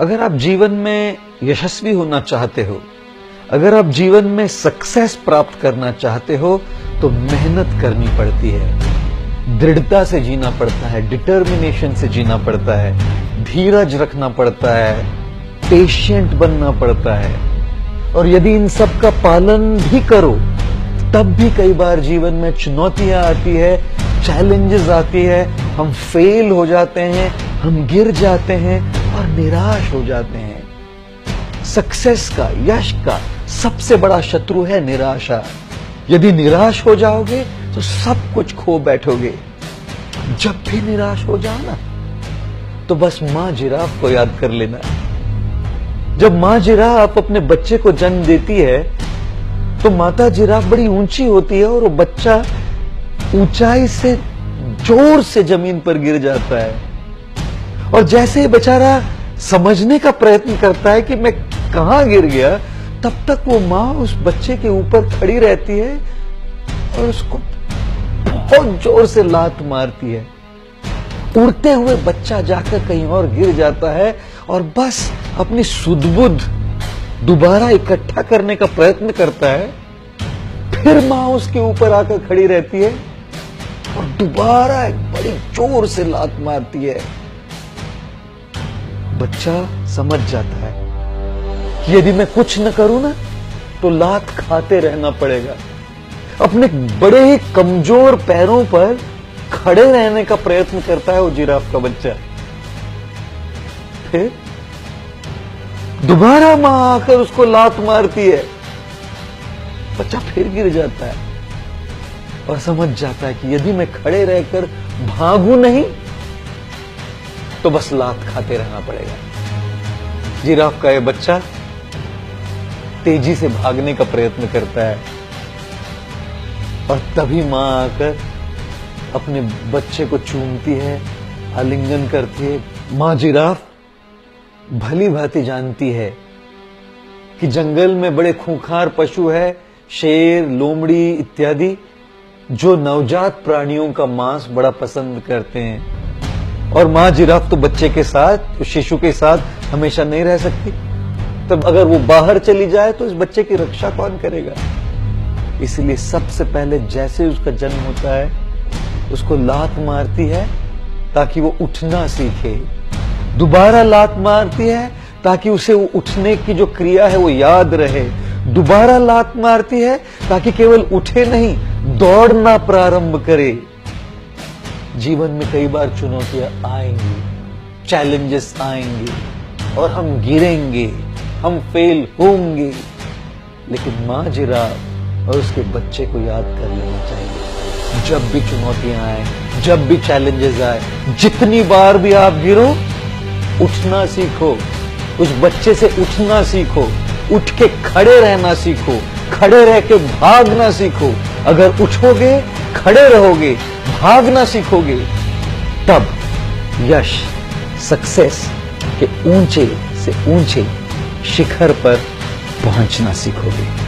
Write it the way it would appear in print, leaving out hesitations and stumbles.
अगर आप जीवन में यशस्वी होना चाहते हो, अगर आप जीवन में सक्सेस प्राप्त करना चाहते हो, तो मेहनत करनी पड़ती है, दृढ़ता से जीना पड़ता है, डिटर्मिनेशन से जीना पड़ता है, धीरज रखना पड़ता है, पेशेंट बनना पड़ता है। और यदि इन सब का पालन भी करो, तब भी कई बार जीवन में चुनौतियां आती है, चैलेंजेस आती है, हम फेल हो जाते हैं, हम गिर जाते हैं और निराश हो जाते हैं। सक्सेस का, यश का सबसे बड़ा शत्रु है निराशा। यदि निराश हो जाओगे तो सब कुछ खो बैठोगे। जब भी निराश हो जाओ ना, तो बस मां जिराफ को याद कर लेना। जब मां जिराफ अपने बच्चे को जन्म देती है, तो माता जिराफ बड़ी ऊंची होती है और वो बच्चा ऊंचाई से जोर से जमीन पर गिर जाता है। और जैसे ही बेचारा समझने का प्रयत्न करता है कि मैं कहां गिर गया, तब तक वो मां उस बच्चे के ऊपर खड़ी रहती है और उसको बहुत जोर से लात मारती है। उड़ते हुए बच्चा जाकर कहीं और गिर जाता है और बस अपनी सुध-बुध दोबारा इकट्ठा करने का प्रयत्न करता है। फिर मां उसके ऊपर आकर खड़ी रहती है और दोबारा एक बड़ी जोर से लात मारती है। बच्चा समझ जाता है कि यदि मैं कुछ न करूं ना, तो लात खाते रहना पड़ेगा। अपने बड़े ही कमजोर पैरों पर खड़े रहने का प्रयत्न करता है वो जिराफ का बच्चा। फिर दोबारा मां आकर उसको लात मारती है, बच्चा फिर गिर जाता है और समझ जाता है कि यदि मैं खड़े रहकर भागूं नहीं, तो बस लात खाते रहना पड़ेगा। जिराफ का ये बच्चा तेजी से भागने का प्रयत्न करता है और तभी मां आकर अपने बच्चे को चूमती है, आलिंगन करती है। मां जिराफ भली भांति जानती है कि जंगल में बड़े खूंखार पशु है, शेर, लोमड़ी इत्यादि, जो नवजात प्राणियों का मांस बड़ा पसंद करते हैं। और मां जिराफ तो बच्चे के साथ, शिशु के साथ हमेशा नहीं रह सकती। तब अगर वो बाहर चली जाए तो इस बच्चे की रक्षा कौन करेगा? इसलिए सबसे पहले जैसे उसका जन्म होता है, उसको लात मारती है ताकि वो उठना सीखे। दोबारा लात मारती है ताकि उसे वो उठने की जो क्रिया है वो याद रहे। दोबारा लात मारती है ताकि केवल उठे नहीं, दौड़ना प्रारंभ करे। जीवन में कई बार चुनौतियां आएंगी, चैलेंजेस आएंगे और हम गिरेंगे, हम फेल होंगे, लेकिन मां जिराफ और उसके बच्चे को याद कर लेना चाहिए। जब भी चुनौतियां आए, जब भी चैलेंजेस आए, जितनी बार भी आप गिरो, उठना सीखो। उस बच्चे से उठना सीखो, उठ के खड़े रहना सीखो, खड़े रह के भागना सीखो। अगर उठोगे, खड़े रहोगे, भागना सीखोगे, तब यश, सक्सेस के ऊंचे से ऊंचे शिखर पर पहुंचना सीखोगे।